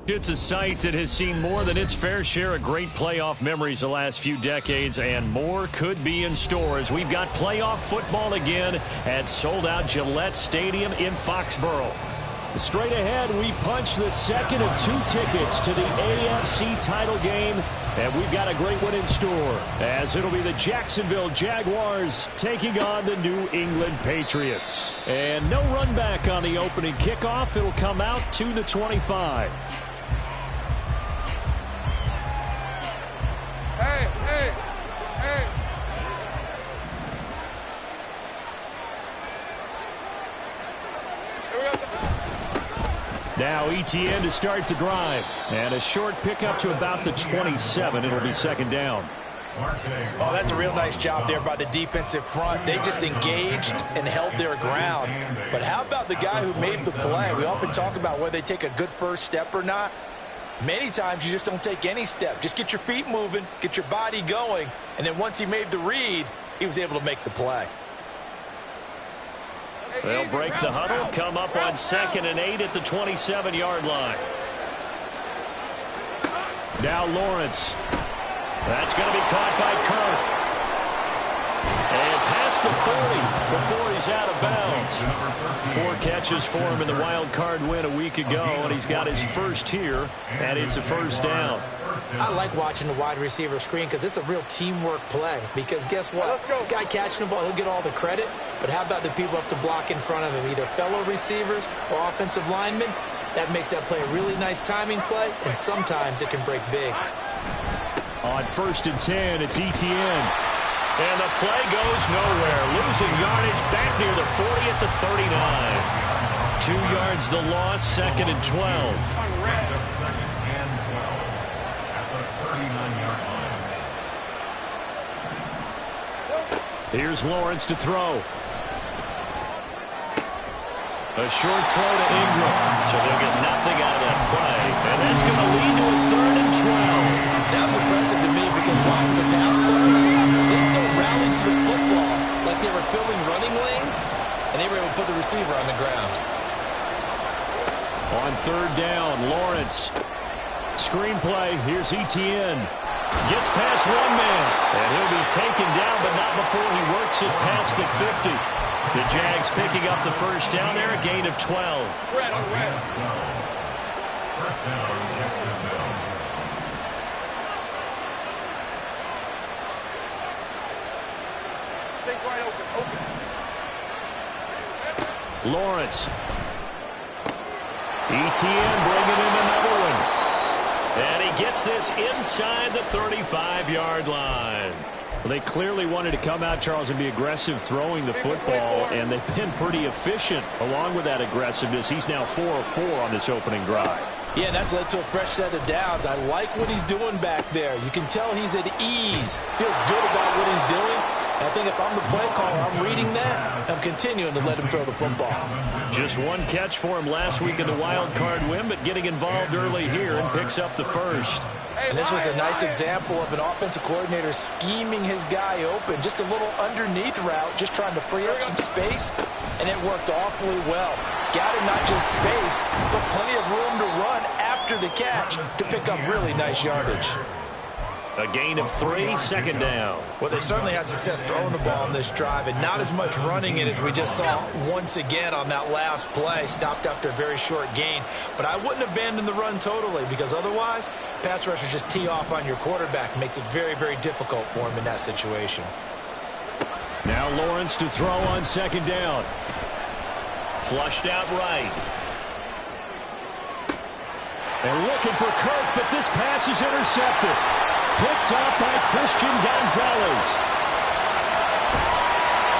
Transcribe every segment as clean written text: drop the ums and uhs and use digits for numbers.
It's a site that has seen more than its fair share of great playoff memories the last few decades, and more could be in store as we've got playoff football again at sold-out Gillette Stadium in Foxborough. Straight ahead, we punch the second of 2 tickets to the AFC title game, and we've got a great one in store, as it'll be the Jacksonville Jaguars taking on the New England Patriots. And no run back on the opening kickoff. It'll come out to the 25. Hey. Now ETN to start the drive. And a short pickup to about the 27. It'll be second down. Oh, that's a real nice job there by the defensive front. They just engaged and held their ground. But how about the guy who made the play? We often talk about whether they take a good first step or not. Many times you just don't take any step. Just get your feet moving, get your body going, and then once he made the read, he was able to make the play. They'll break the huddle, come up on 2nd and 8 at the 27-yard line. Now Lawrence. That's going to be caught by Kirk. And past the 40 before he's out of bounds. 4 catches for him in the wild card win a week ago, and he's got his first here, and it's a first down. I like watching the wide receiver screen because it's a real teamwork play. Because guess what? The guy catching the ball, he'll get all the credit. But how about the people up to block in front of him, either fellow receivers or offensive linemen? That makes that play a really nice timing play, and sometimes it can break big. On 1st and 10, it's ETN. And the play goes nowhere. Losing yardage back near the 40 at the 39. 2 yards the loss, 2nd and 12. Here's Lawrence to throw. A short throw to Ingram. So they'll get nothing out of that play. And that's going to lead to a 3rd and 12. That was impressive to me because while it was a pass play, they still rallied to the football like they were filling running lanes, and they were able to put the receiver on the ground. On 3rd down, Lawrence. Screenplay. Here's ETN. Gets past one man, and he'll be taken down, but not before he works it past the 50. The Jags picking up the first down there, a gain of 12. Red. First down, Jacksonville. Take right open. Lawrence. ETN bringing in another one. And he gets this inside the 35-yard line. Well, they clearly wanted to come out, Charles, and be aggressive throwing the football, and they've been pretty efficient along with that aggressiveness. He's now 4 of 4 on this opening drive. Yeah, that's led to a fresh set of downs. I like what he's doing back there. You can tell he's at ease. Feels good about what he's doing. I think if I'm the play caller, I'm reading that. I'm continuing to let him throw the football. Just 1 catch for him last week in the wild card win, but getting involved early here and picks up the first. And this was a nice example of an offensive coordinator scheming his guy open. Just a little underneath route, just trying to free up some space, and it worked awfully well. Got him not just space, but plenty of room to run after the catch to pick up really nice yardage. A gain of 3, 2nd down. Well, they certainly had success throwing the ball on this drive, and not as much running it as we just saw once again on that last play. Stopped after a very short gain. But I wouldn't abandon the run totally, because otherwise, pass rushers just tee off on your quarterback. Makes it very, very difficult for him in that situation. Now Lawrence to throw on 2nd down. Flushed out right. And looking for Kirk, but this pass is intercepted. Picked up by Christian Gonzalez.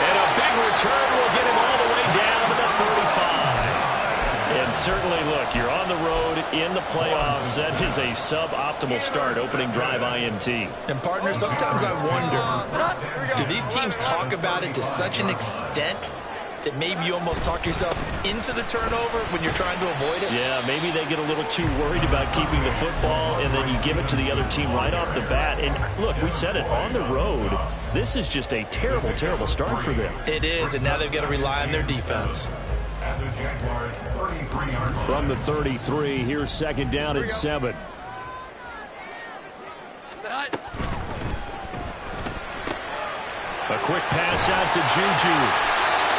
And a big return will get him all the way down to the 35. And certainly, look, you're on the road in the playoffs. That is a suboptimal start, opening drive INT. And, partner, sometimes I wonder, do these teams talk about it to such an extent that maybe you almost talk yourself into the turnover when you're trying to avoid it? Yeah, maybe they get a little too worried about keeping the football, and then you give it to the other team right off the bat. And look, we said it, on the road, this is just a terrible, terrible start for them. It is, and now they've got to rely on their defense. At the Jaguars gets 33 yards. From the 33, here's second down at 7. A quick pass out to Juju.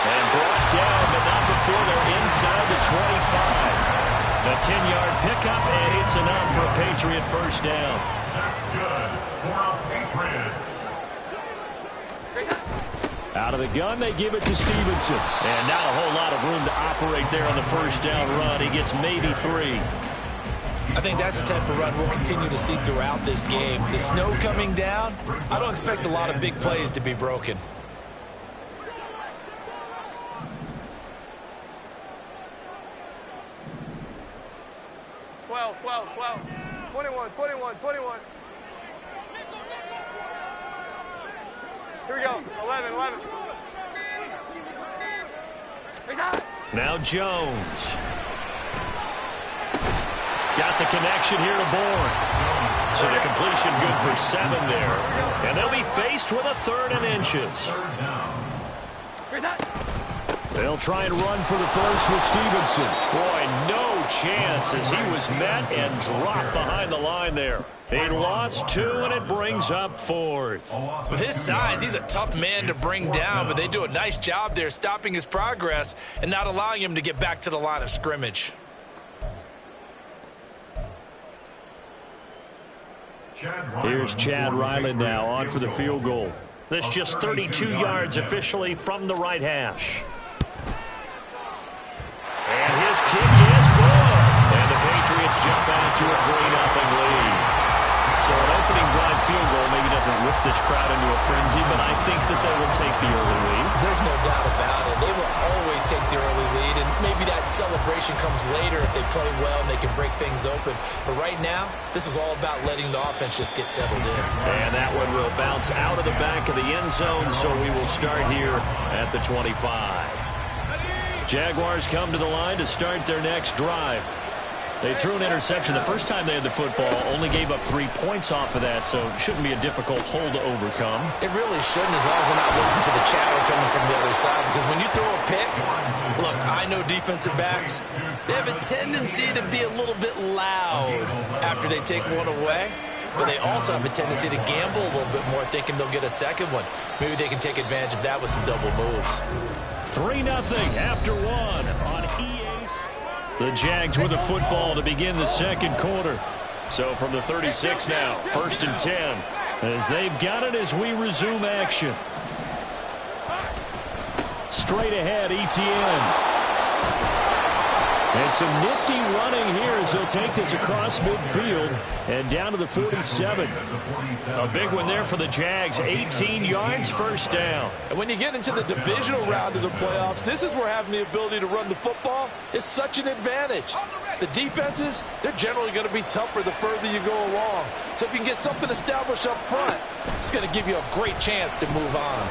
And brought down, but not before they're inside the 25. A 10-yard pickup, and it's enough for a Patriot first down. That's good for our Patriots. Out of the gun, they give it to Stevenson. And not a whole lot of room to operate there on the first down run. He gets maybe 3. I think that's the type of run we'll continue to see throughout this game. The snow coming down, I don't expect a lot of big plays to be broken. Twelve. 21. Here we go. 11. Now Jones. Got the connection here to Bourne. So the completion good for 7 there. And they'll be faced with a 3rd and inches. They'll try and run for the first with Stevenson. Boy, no chance as he was met and dropped behind the line there. They lost 2, and it brings up 4th. With his size, he's a tough man to bring down, but they do a nice job there stopping his progress and not allowing him to get back to the line of scrimmage. Here's Chad Ryland now on for the field goal. That's just 32 yards officially from the right hash. And his kick is good. And the Patriots jump out to a 3-0 lead. So an opening drive field goal maybe doesn't whip this crowd into a frenzy, but I think that they will take the early lead. There's no doubt about it. They will always take the early lead, and maybe that celebration comes later if they play well and they can break things open. But right now, this is all about letting the offense just get settled in. And that one will bounce out of the back of the end zone, so we will start here at the 25. Jaguars come to the line to start their next drive. They threw an interception the first time they had the football, only gave up 3 points off of that, so it shouldn't be a difficult hole to overcome. It really shouldn't, as long as they're not listening to the chatter coming from the other side, because when you throw a pick, look, I know defensive backs, they have a tendency to be a little bit loud after they take one away, but they also have a tendency to gamble a little bit more, thinking they'll get a second one. Maybe they can take advantage of that with some double moves. 3-0 after 1 on EA. The Jags with the football to begin the second quarter. So from the 36 now, 1st and 10, as they've got it as we resume action. Straight ahead, Etienne. And some nifty running here as he'll take this across midfield and down to the 47. A big one there for the Jags, 18 yards, first down. And when you get into the divisional round of the playoffs, this is where having the ability to run the football is such an advantage. The defenses, they're generally going to be tougher the further you go along. So if you can get something established up front, it's going to give you a great chance to move on.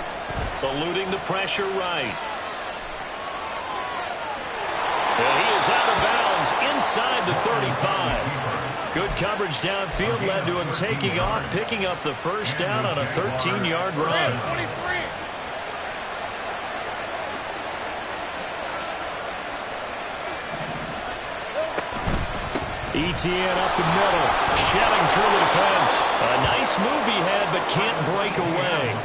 Eluding the pressure right. And he is out of bounds inside the 35. Good coverage downfield led to him taking off, picking up the first down on a 13-yard run. Etienne up the middle, shedding through the defense. A nice move he had, but can't break away.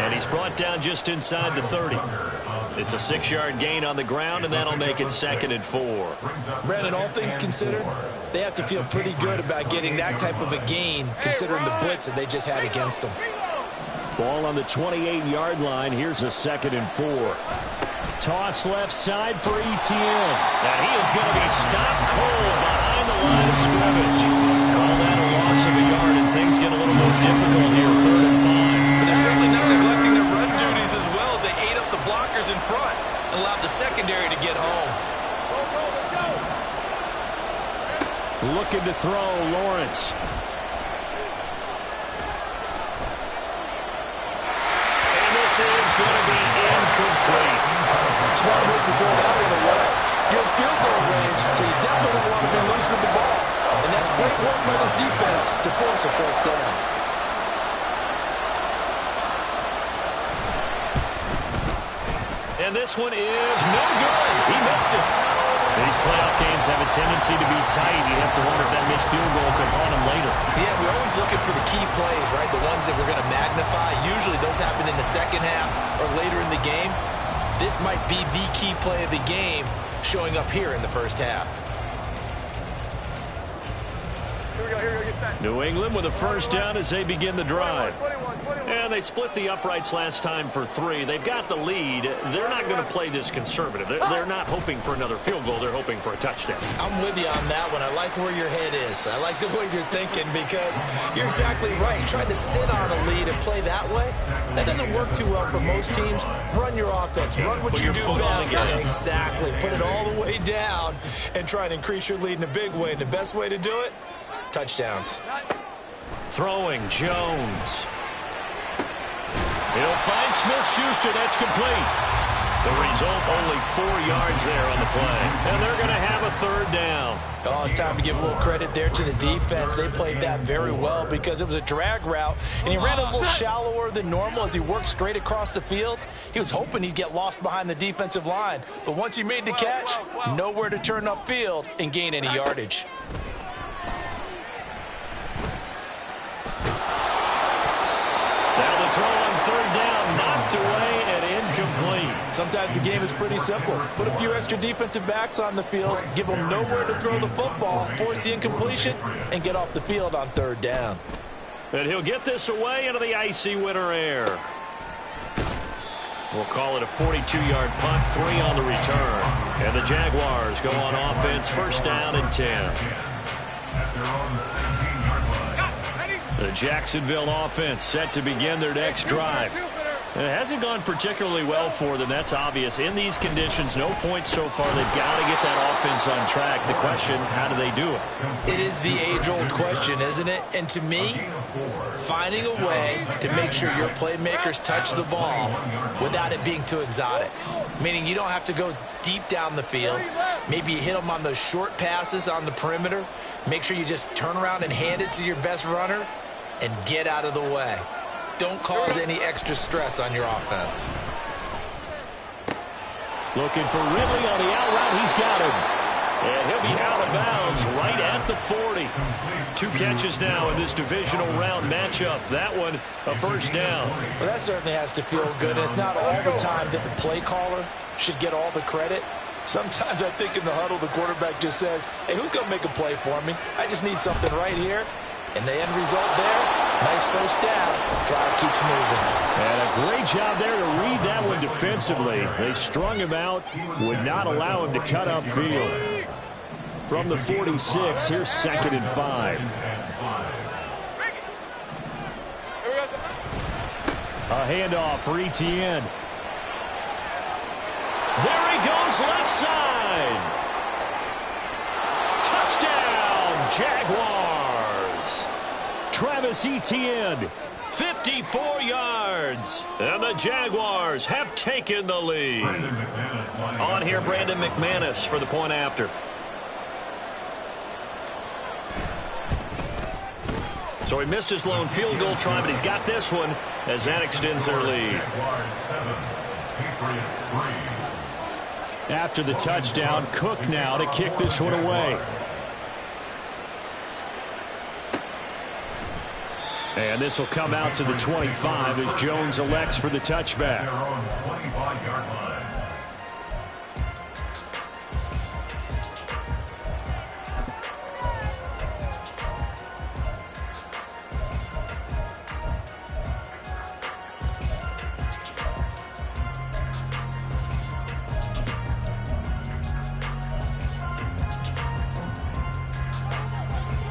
And he's brought down just inside the 30. It's a 6-yard gain on the ground, and that'll make it 2nd and 4. Brandon, all things considered, they have to feel pretty good about getting that type of a gain, considering the blitz that they just had against them. Ball on the 28-yard line. Here's a 2nd and 4. Toss left side for Etienne. And he is going to be stopped cold behind the line of scrimmage. Call that a loss of a yard, and things get a little more difficult here, 3rd and 5. But they're certainly not neglecting their run duties as well, as they ate up the blockers in front and allowed the secondary to get home. Looking to throw, Lawrence. And this is going to be incomplete. Smart move to throw it out of the way. You're in field goal range, so you definitely don't want to be loose with the ball. And that's great work by this defense to force a fourth down. And this one is no good. He missed it. These playoff games have a tendency to be tight. You have to wonder if that missed field goal could haunt them later. Yeah, we're always looking for the key plays, right? The ones that we're going to magnify. Usually those happen in the second half or later in the game. This might be the key play of the game showing up here in the first half. Here we go, get set. New England with a first down as they begin the drive. 21. And they split the uprights last time for 3. They've got the lead. They're not going to play this conservative. They're not hoping for another field goal. They're hoping for a touchdown. I'm with you on that one. I like where your head is. I like the way you're thinking because you're exactly right. Trying to sit on a lead and play that way, that doesn't work too well for most teams. Run your offense. Run what you do best. Exactly. Put it all the way down and try and increase your lead in a big way. And the best way to do it, touchdowns. Throwing Jones. He'll find Smith-Schuster. That's complete. The result, only 4 yards there on the play. And they're going to have a third down. Oh, it's time to give a little credit there to the defense. They played that very well because it was a drag route, and he ran a little shallower than normal as he worked straight across the field. He was hoping he'd get lost behind the defensive line, but once he made the catch, nowhere to turn upfield and gain any yardage. Now the throw on third down, knocked away and incomplete. Sometimes the game is pretty simple. Put a few extra defensive backs on the field, give them nowhere to throw the football, force the incompletion, and get off the field on third down. And he'll get this away into the icy winter air. We'll call it a 42-yard punt, 3 on the return. And the Jaguars go on offense, first down and 10. The Jacksonville offense set to begin their next drive. It hasn't gone particularly well for them. That's obvious. In these conditions, no points so far. They've got to get that offense on track. The question, how do they do it? It is the age-old question, isn't it? And to me, finding a way to make sure your playmakers touch the ball without it being too exotic. Meaning you don't have to go deep down the field. Maybe you hit them on those short passes on the perimeter. Make sure you just turn around and hand it to your best runner and get out of the way. Don't cause any extra stress on your offense. Looking for Ridley on the out route. He's got him. And he'll be out of bounds right at the 40. 2 catches now in this divisional round matchup. That one, a first down. Well, that certainly has to feel good. It's not all the time that the play caller should get all the credit. Sometimes I think in the huddle, the quarterback just says, hey, who's going to make a play for me? I just need something right here. And the end result there, nice first down. Drive keeps moving. And a great job there to read that one defensively. They strung him out, would not allow him to cut upfield. From the 46, here's 2nd and 5. A handoff for Etienne. There he goes, left side. Touchdown, Jaguars. Travis Etienne, 54 yards. And the Jaguars have taken the lead. On here, Brandon McManus for the point after. So he missed his lone field goal try, but he's got this one as that extends their lead. After the touchdown, Cook now to kick this one away. And this will come out to the 25 as Jones elects for the touchback.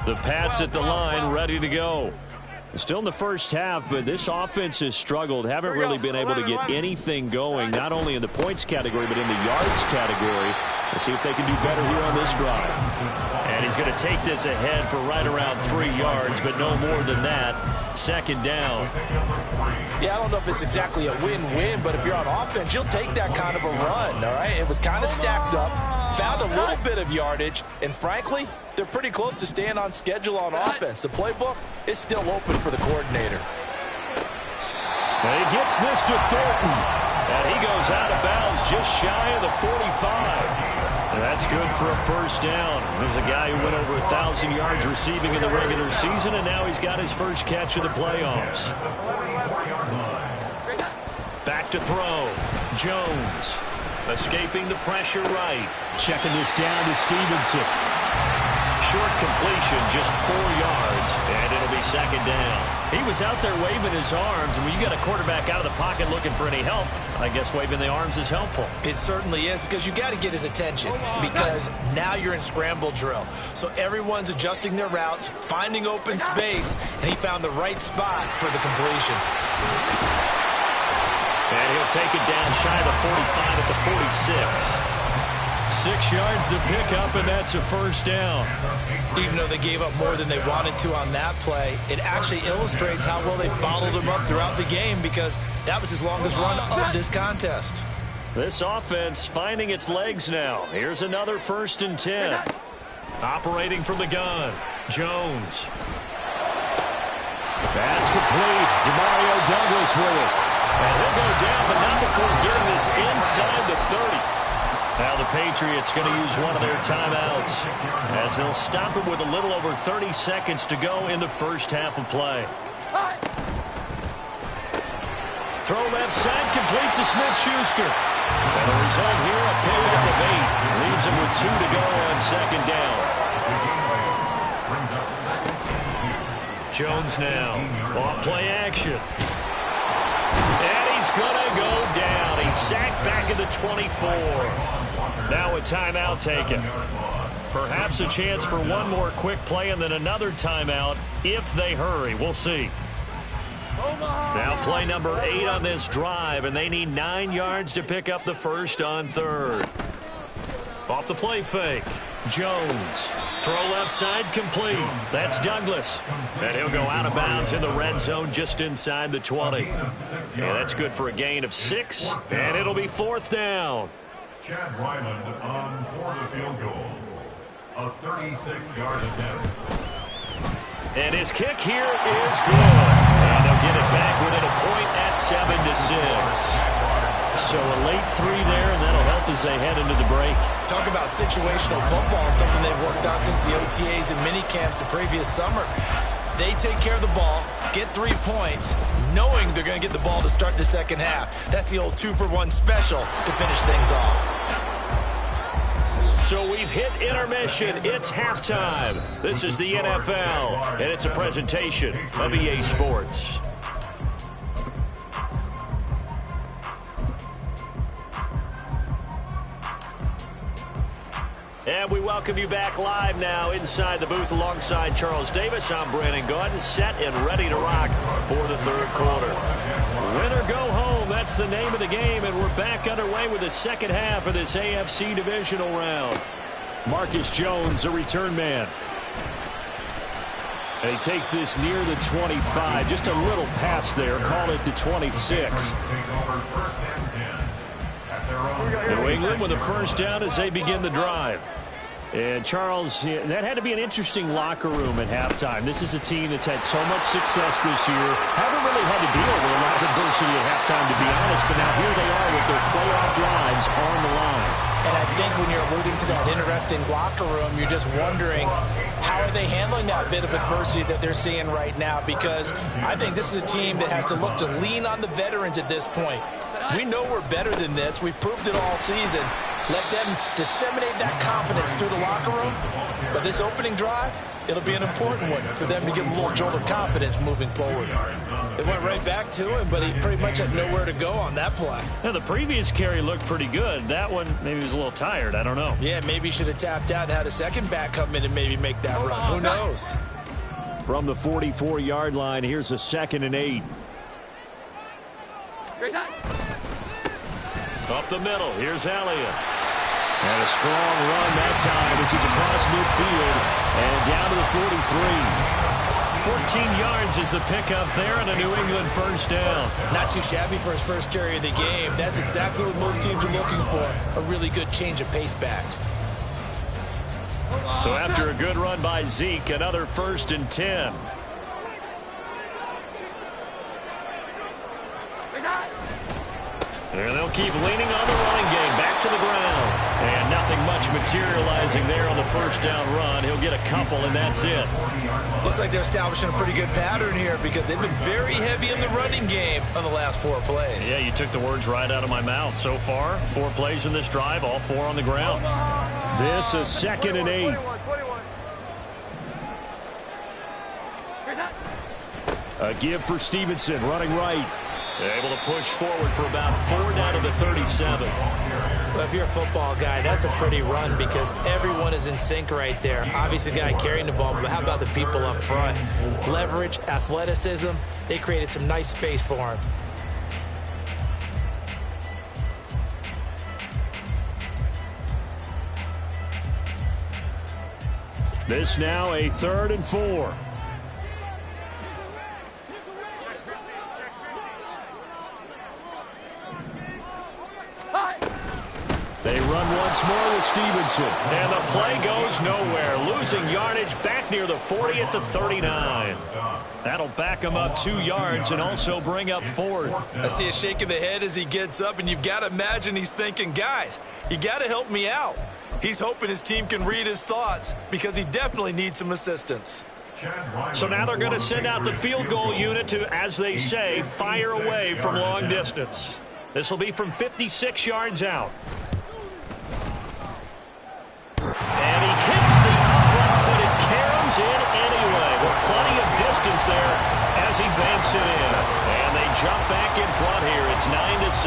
The Pats at the line, ready to go. Still in the first half, but this offense has struggled. Haven't really been able to get anything going, not only in the points category, but in the yards category. We'll see if they can do better here on this drive. And he's going to take this ahead for right around 3 yards, but no more than that. 2nd down. Yeah, I don't know if it's exactly a win-win, but if you're on offense, you'll take that kind of a run, all right? It was kind of stacked up, found a little bit of yardage, and frankly, they're pretty close to staying on schedule on offense. The playbook is still open for the coordinator. And he gets this to Thornton. And he goes out of bounds just shy of the 45. That's good for a first down. There's a guy who went over 1,000 yards receiving in the regular season, and now he's got his first catch of the playoffs. Back to throw. Jones escaping the pressure right. Checking this down to Stevenson. Short completion, just 4 yards, and it'll be second down. He was out there waving his arms, and when you got a quarterback out of the pocket looking for any help, I guess waving the arms is helpful. It certainly is, because you got to get his attention, because now you're in scramble drill. So everyone's adjusting their routes, finding open space, and he found the right spot for the completion. And he'll take it down shy of the 45 at the 46. 6 yards to pick up, and that's a first down. Even though they gave up more than they wanted to on that play, it actually illustrates how well they bottled him up throughout the game, because that was his longest run of this contest. This offense finding its legs now. Here's another 1st and 10. Operating from the gun. Jones. Pass complete. Demario Douglas with it. And he'll go down, but not before getting this inside the 30. Now the Patriots going to use one of their timeouts as they'll stop it with a little over 30 seconds to go in the first half of play. Throw left side, complete to Smith-Schuster. And the result here, a pickup of 8. Leaves him with 2 to go on second down. Jones now. Off play action. And he's going to go down. He's sacked back at the 24. Now a timeout taken. Perhaps a chance for one more quick play and then another timeout if they hurry. We'll see. Now play number 8 on this drive, and they need 9 yards to pick up the first on 3rd. Off the play fake. Jones. Throw left side complete. That's Douglas. And he'll go out of bounds in the red zone just inside the 20. Yeah, that's good for a gain of 6, and it'll be 4th down. Chad Ryland on for the field goal. A 36-yard attempt. And his kick here is good. And they'll get it back within a point at 7-6. So a late 3 there, and that'll help as they head into the break. Talk about situational football, and something they've worked on since the OTAs and mini camps the previous summer. They take care of the ball, get 3 points, knowing they're going to get the ball to start the second half. That's the old 2-for-1 special to finish things off. So we've hit intermission. It's halftime. This is the NFL, and it's a presentation of EA Sports. And we welcome you back live now inside the booth alongside Charles Davis. I'm Brandon Gordon, set and ready to rock for the 3rd quarter. Win or go home, that's the name of the game, and we're back underway with the second half of this AFC divisional round. Marcus Jones, a return man. And he takes this near the 25, just a little pass there, call it the 26. New England with a first down as they begin the drive. And Charles, that had to be an interesting locker room at halftime. This is a team that's had so much success this year. Haven't really had to deal with a lot of adversity at halftime, to be honest. But now here they are with their playoff lives on the line. And I think when you're alluding to that interesting locker room, you're just wondering, how are they handling that bit of adversity that they're seeing right now? Because I think this is a team that has to look to lean on the veterans at this point. We know we're better than this. We've proved it all season. Let them disseminate that confidence through the locker room. But this opening drive, it'll be an important one for them to give them a little jolt of confidence moving forward. They went right back to him, but he pretty much had nowhere to go on that play. Now, the previous carry looked pretty good. That one, maybe he was a little tired. I don't know. Yeah, maybe he should have tapped out and had a second back come in and maybe make that run. Who knows? From the 44-yard line, here's a 2nd and 8. Great time. Up the middle, here's Elliott. And a strong run that time as he's across midfield and down to the 43. 14 yards is the pickup there and a New England first down. Not too shabby for his first carry of the game. That's exactly what most teams are looking for, a really good change of pace back. So after a good run by Zeke, another 1st and 10. And they'll keep leaning on the running game. Back to the ground. And Nothing much materializing there on the first down run. He'll get a couple, and that's it. Looks like they're establishing a pretty good pattern here because they've been very heavy in the running game on the last 4 plays. Yeah, you took the words right out of my mouth. So far, 4 plays in this drive, all 4 on the ground. This is 2nd and 8. 21. A give for Stevenson, running right. Able to push forward for about 4 down to the 37. Well, if you're a football guy, that's a pretty run because everyone is in sync right there. Obviously, the guy carrying the ball, but how about the people up front? Leverage, athleticism, they created some nice space for him. This now a 3rd and 4. They run once more with Stevenson. And the play goes nowhere. Losing yardage back near the 40 at the 39. That'll back him up 2 yards and also bring up 4th. I see a shake of the head as he gets up, and you've got to imagine he's thinking, guys, you got to help me out. He's hoping his team can read his thoughts because he definitely needs some assistance. So now they're going to send out the field goal unit to, as they say, fire away from long distance. This will be from 56 yards out. And he hits the upright, but it caroms in anyway with plenty of distance there as he banks it in. And they jump back in front here. It's 9-7.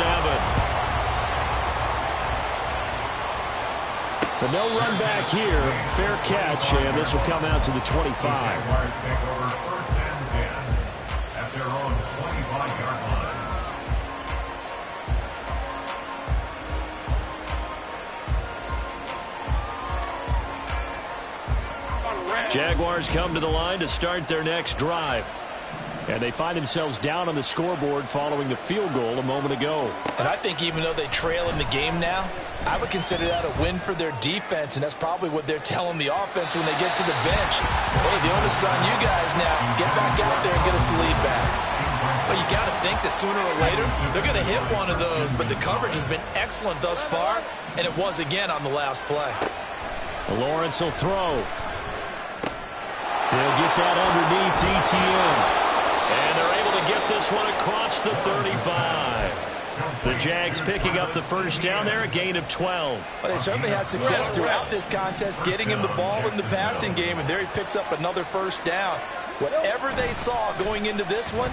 But no run back here. Fair catch, and this will come out to the 25. Jaguars take over 1st and 10 at their own 25-yard line. Jaguars come to the line to start their next drive. And they find themselves down on the scoreboard following the field goal a moment ago. And I think even though they trail in the game now, I would consider that a win for their defense, and that's probably what they're telling the offense when they get to the bench. Hey, the onus is on you guys now. Get back out there and get us the lead back. But you got to think that sooner or later, they're going to hit one of those. But the coverage has been excellent thus far, and it was again on the last play. Lawrence will throw. He'll get that underneath ETN. And they're able to get this one across the 35. The Jags picking up the first down there, a gain of 12. Well, they certainly had success throughout this contest, getting him the ball in the passing game, and there he picks up another first down. Whatever they saw going into this one,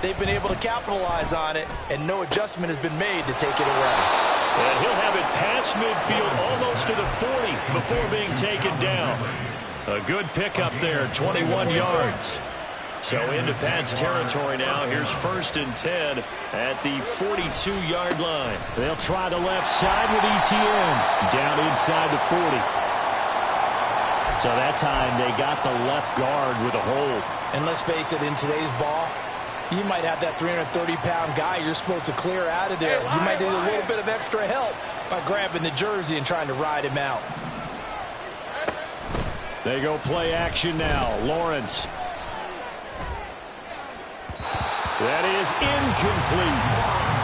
they've been able to capitalize on it, and no adjustment has been made to take it away. And he'll have it past midfield almost to the 40 before being taken down. A good pickup there, 21 yards. So into Pats territory now. Here's 1st and 10 at the 42-yard line. They'll try the left side with ETN down inside the 40. So that time they got the left guard with a hold. And let's face it, in today's ball, you might have that 330-pound guy you're supposed to clear out of there. You might need a little bit of extra help by grabbing the jersey and trying to ride him out. They go play action now. Lawrence. That is incomplete.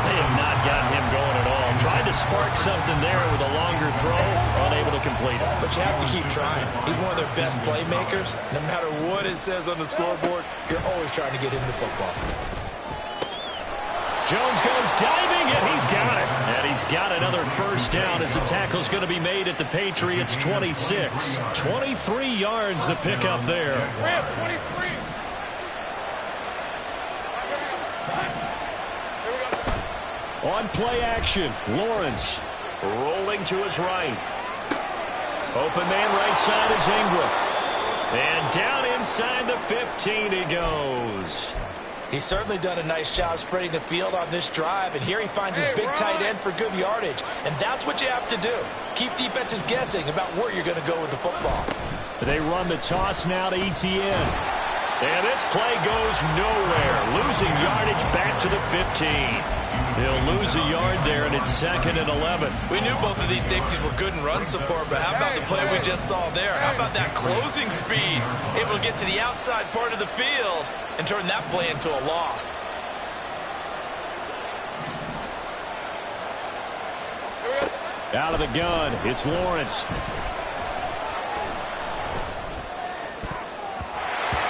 They have not gotten him going at all. Tried to spark something there with a longer throw, unable to complete it. But you have to keep trying. He's one of their best playmakers. No matter what it says on the scoreboard, you're always trying to get him the football. Jones goes diving, and he's got it. And he's got another first down as the tackle's going to be made at the Patriots' 26. 23 yards to pick up there. 23. On play action, Lawrence rolling to his right. Open man right side is Ingram. And down inside the 15 he goes. He's certainly done a nice job spreading the field on this drive, and here he finds his big tight end for good yardage. And that's what you have to do. Keep defenses guessing about where you're going to go with the football. They run the toss now to ETN. And this play goes nowhere. Losing yardage back to the 15. He'll lose a yard there, and it's 2nd and 11. We knew both of these safeties were good in run support, but how about the play we just saw there? How about that closing speed? Able to get to the outside part of the field and turn that play into a loss. Out of the gun, it's Lawrence.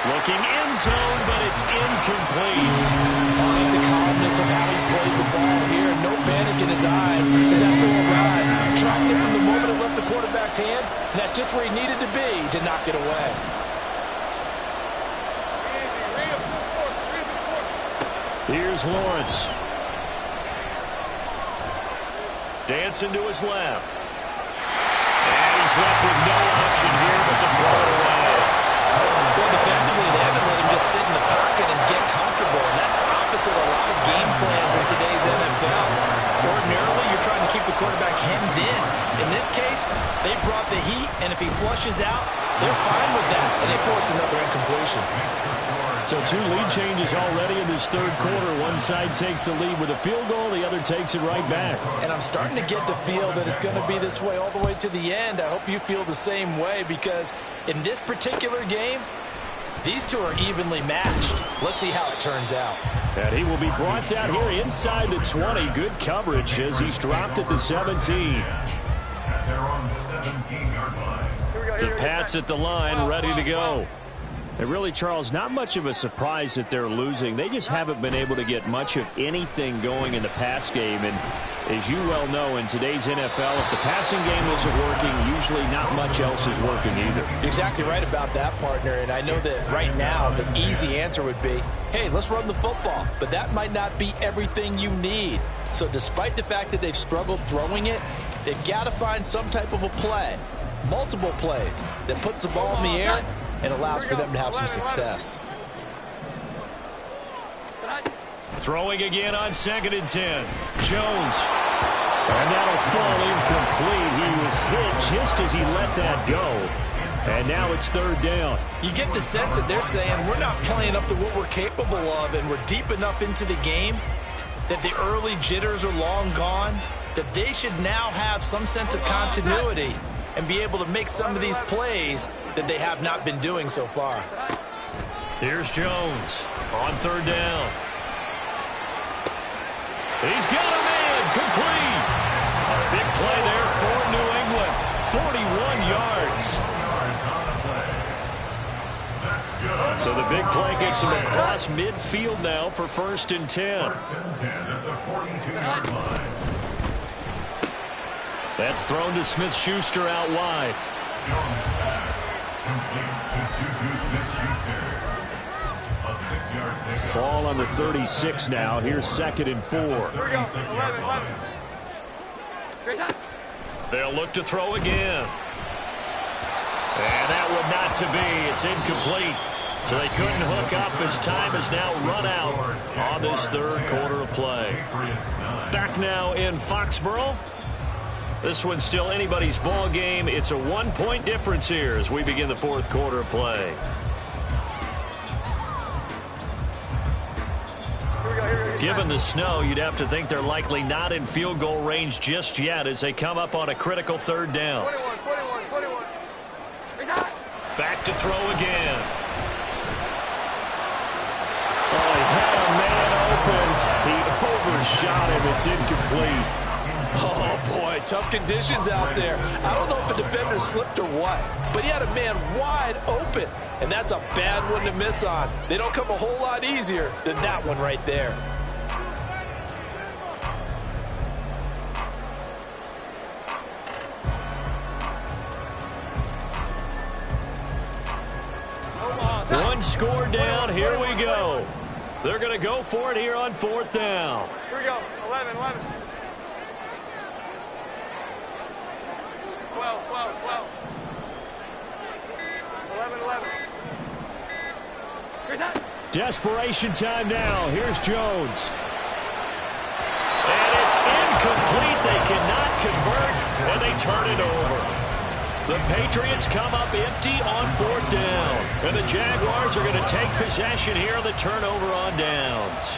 Looking end zone, but it's incomplete. Find the calmness of how he played the ball here. No panic in his eyes as that throw arrived. Tracked it from the moment it left the quarterback's hand, and that's just where he needed to be to knock it away. Here's Lawrence. Dancing to his left. And he's left with no option here but to throw it away. Well, defensively, they haven't let him just sit in the pocket and get comfortable, and that's opposite a lot of game plans in today's NFL. Ordinarily, you're trying to keep the quarterback hemmed in. In this case, they brought the heat, and if he flushes out, they're fine with that, and they force another incompletion. So 2 lead changes already in this third quarter. One side takes the lead with a field goal. The other takes it right back. And I'm starting to get the feel that it's going to be this way all the way to the end. I hope you feel the same way, because in this particular game, these two are evenly matched. Let's see how it turns out. And he will be brought down here inside the 20. Good coverage as he's dropped at the 17. At their own 17-yard line. The Pats at the line, ready to go. And really, Charles, not much of a surprise that they're losing. They just haven't been able to get much of anything going in the pass game. And as you well know, in today's NFL, if the passing game isn't working, usually not much else is working either. You're exactly right about that, partner. And I know that right now the easy answer would be, hey, let's run the football. But that might not be everything you need. So despite the fact that they've struggled throwing it, they've got to find some type of a play, multiple plays, that puts the ball in the air and allows for them to have some success. Throwing again on 2nd and 10. Jones. And that'll fall incomplete. He was hit just as he let that go. And now it's 3rd down. You get the sense that they're saying we're not playing up to what we're capable of, and we're deep enough into the game that the early jitters are long gone, that they should now have some sense of continuity and be able to make some of these plays that they have not been doing so far. Here's Jones on 3rd down. He's got a man complete. A big play there for New England. 41 yards. So the big play gets him across midfield now for 1st and 10. At the 42-yard line. That's thrown to Smith-Schuster out wide. Jones pass. Complete to Juju Smith-Schuster. A 6-yard pickup. Ball on the 36 now. Here's 2nd and 4. Here we go. 11. Great time. They'll look to throw again. And that one not to be. It's incomplete. So they couldn't hook up as time has now run out on this 3rd quarter of play. Back now in Foxborough. This one's still anybody's ball game. It's a 1-point difference here as we begin the 4th quarter of play. Given the snow, you'd have to think they're likely not in field goal range just yet as they come up on a critical 3rd down. 21. Back to throw again. Oh, he had a man open. He overshot him. It's incomplete. Oh, boy, tough conditions out there. I don't know if a defender slipped or what, but he had a man wide open, and that's a bad one to miss on. They don't come a whole lot easier than that one right there. One score down. Here we go. They're going to go for it here on 4th down. Here we go. 11. 12. 11. Great time. Desperation time now. Here's Jones. And it's incomplete. They cannot convert, and they turn it over. The Patriots come up empty on 4th down. And the Jaguars are going to take possession here on the turnover on downs.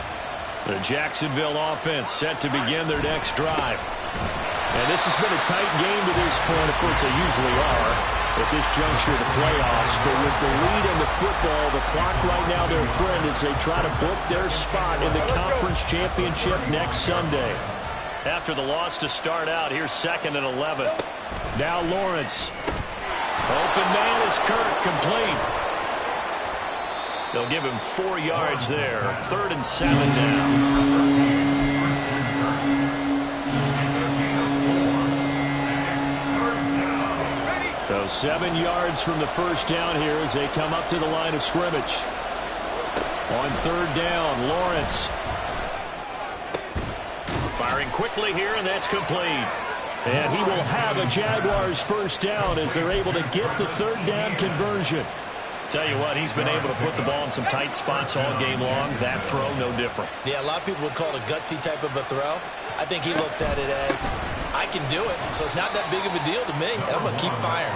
The Jacksonville offense set to begin their next drive. And this has been a tight game to this point. Of course, they usually are at this juncture of the playoffs. But with the lead in the football, the clock right now their friend as they try to book their spot in the conference championship next Sunday. after the loss to start out. Here's 2nd and 11. Now Lawrence. Open man is Kirk, complete. They'll give him 4 yards there. 3rd and 7 now. So 7 yards from the first down here as they come up to the line of scrimmage. On 3rd down, Lawrence. Firing quickly here, and that's complete. And he will have a Jaguars first down as they're able to get the 3rd down conversion. Tell you what, he's been able to put the ball in some tight spots all game long. That throw, no different. Yeah, a lot of people would call it a gutsy type of a throw. I think he looks at it as, I can do it, so it's not that big of a deal to me, and I'm going to keep firing.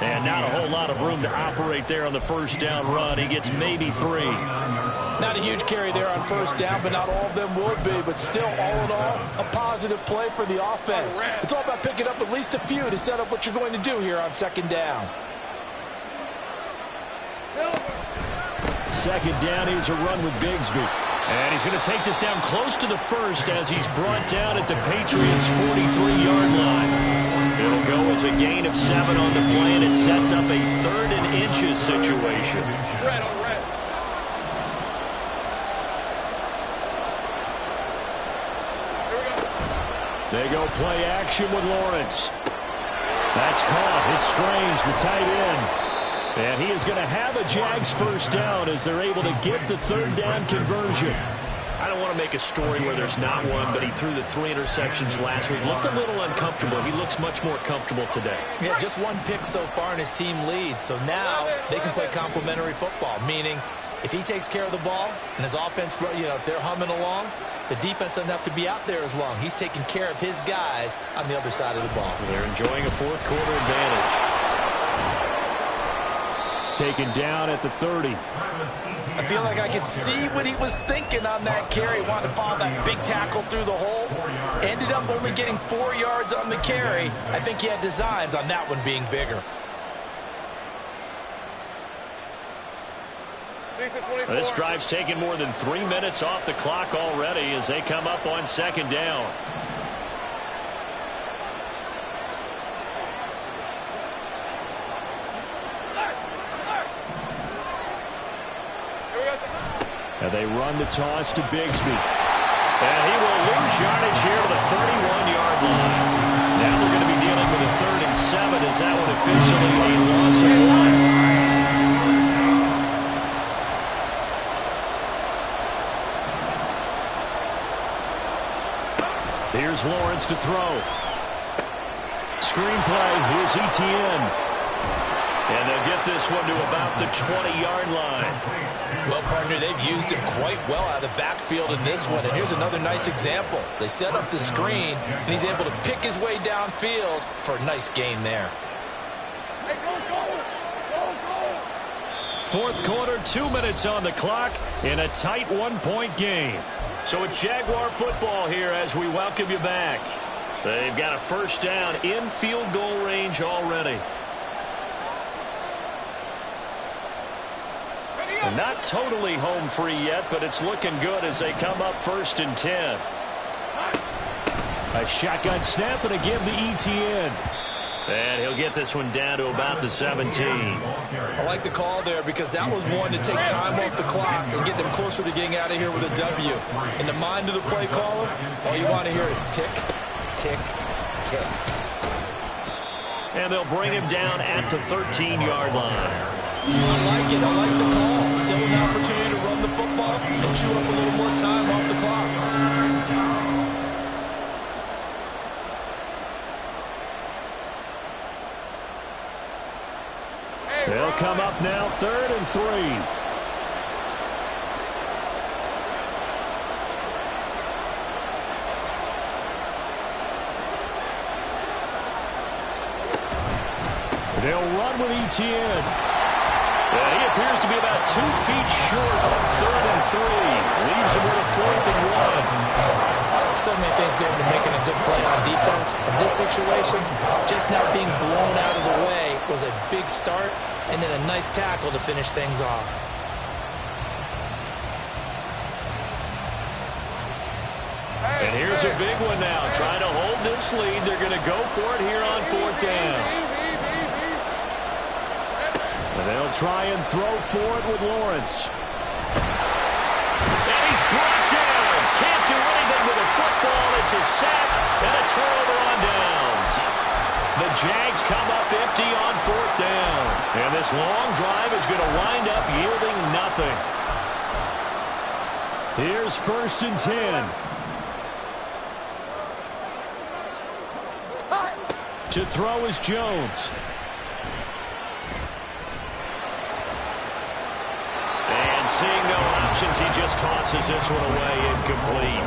And not a whole lot of room to operate there on the first down run. He gets maybe 3. Not a huge carry there on first down, but not all of them will be. But still, all in all, a positive play for the offense. It's all about picking up at least a few to set up what you're going to do here on 2nd down. 2nd down, here's a run with Bigsby. And he's going to take this down close to the first as he's brought down at the Patriots' 43-yard line. It'll go as a gain of 7 on the play, and it sets up a 3rd and inches situation. They go play action with Lawrence. That's caught. It's Strange, the tight end. And he is going to have a Jags first down as they're able to get the 3rd down conversion. I don't want to make a story where there's not one, but he threw the 3 interceptions last week. Looked a little uncomfortable. He looks much more comfortable today. Yeah, just 1 pick so far and his team leads. So now they can play complementary football, meaning if he takes care of the ball and his offense, if they're humming along, the defense doesn't have to be out there as long. He's taking care of his guys on the other side of the ball. They're enjoying a 4th quarter advantage. Taken down at the 30. I feel like I could see what he was thinking on that carry. Wanted to follow that big tackle through the hole. Ended up only getting 4 yards on the carry. I think he had designs on that one being bigger. This drive's taken more than 3 minutes off the clock already as they come up on 2nd down. And they run the toss to Bigsby. And he will lose yardage here to the 31-yard line. Now they're going to be dealing with a 3rd and 7 as that one officially a loss of 1. Here's Lawrence to throw. Screenplay. Here's Etienne. And they'll get this one to about the 20-yard line. Well, partner, they've used him quite well out of the backfield in this one. And here's another nice example. They set up the screen, and he's able to pick his way downfield for a nice gain there. 4th quarter, 2 minutes on the clock in a tight 1-point game. So it's Jaguar football here as we welcome you back. They've got a first down in field goal range already. And not totally home free yet, but it's looking good as they come up 1st and 10. A shotgun snap and a give to Etienne. And he'll get this one down to about the 17. I like the call there because that was one to take time off the clock and get them closer to getting out of here with a W. In the mind of the play caller, all you want to hear is tick, tick, tick. And they'll bring him down at the 13-yard line. I like it. I like the call. Still an opportunity to run the football and chew up a little more time off the clock. They'll come up now 3rd and 3. They'll run with Etienne. He appears to be about 2 feet short on 3rd and 3. Leaves him with a 4th and 1. So many things go into making a good play on defense. In this situation, just not being blown out of the way was a big start, and then a nice tackle to finish things off. And here's a big one now. Trying to hold this lead. They're going to go for it here on 4th down. And they'll try and throw for it with Lawrence. And he's brought down. Can't do anything with a football. It's a sack and a turnover on downs. The Jags come up empty on 4th down. And this long drive is going to wind up yielding nothing. Here's 1st and 10. To throw is Jones. And seeing no options, he just tosses this one away, incomplete.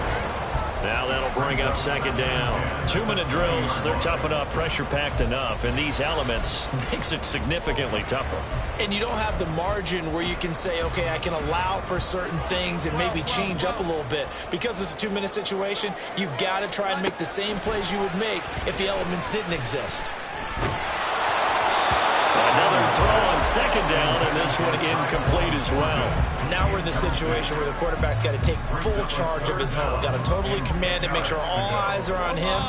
Now that'll bring up 2nd down. 2-minute drills, they're tough enough, pressure-packed enough, and these elements makes it significantly tougher. And you don't have the margin where you can say, okay, I can allow for certain things and maybe change up a little bit. Because it's a 2-minute situation, you've got to try and make the same plays you would make if the elements didn't exist. Another throw on 2nd down, and this one incomplete as well. Now we're in the situation where the quarterback's got to take full charge of his home. Got to totally command it, make sure all eyes are on him.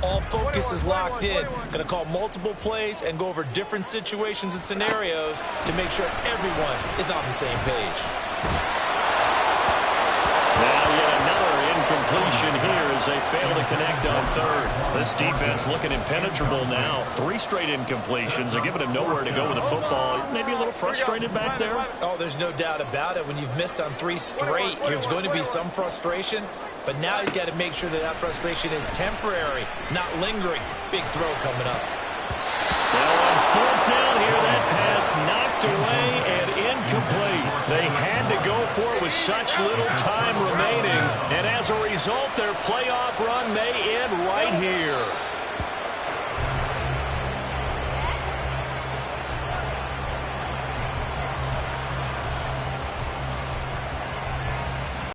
All focus is locked in. Going to call multiple plays and go over different situations and scenarios to make sure everyone is on the same page. Now yet another incompletion here as they fail to connect on 3rd. This defense looking impenetrable now. 3 straight incompletions. They're giving him nowhere to go with the football. Maybe a little frustrated back there. Oh, there's no doubt about it. When you've missed on 3 straight, there's going to be some frustration. But now he's got to make sure that that frustration is temporary, not lingering. Big throw coming up. Now on 4th down here, that pass knocked away and incomplete. They had to go for it with such little time remaining. And as a result, their playoff run may end right here.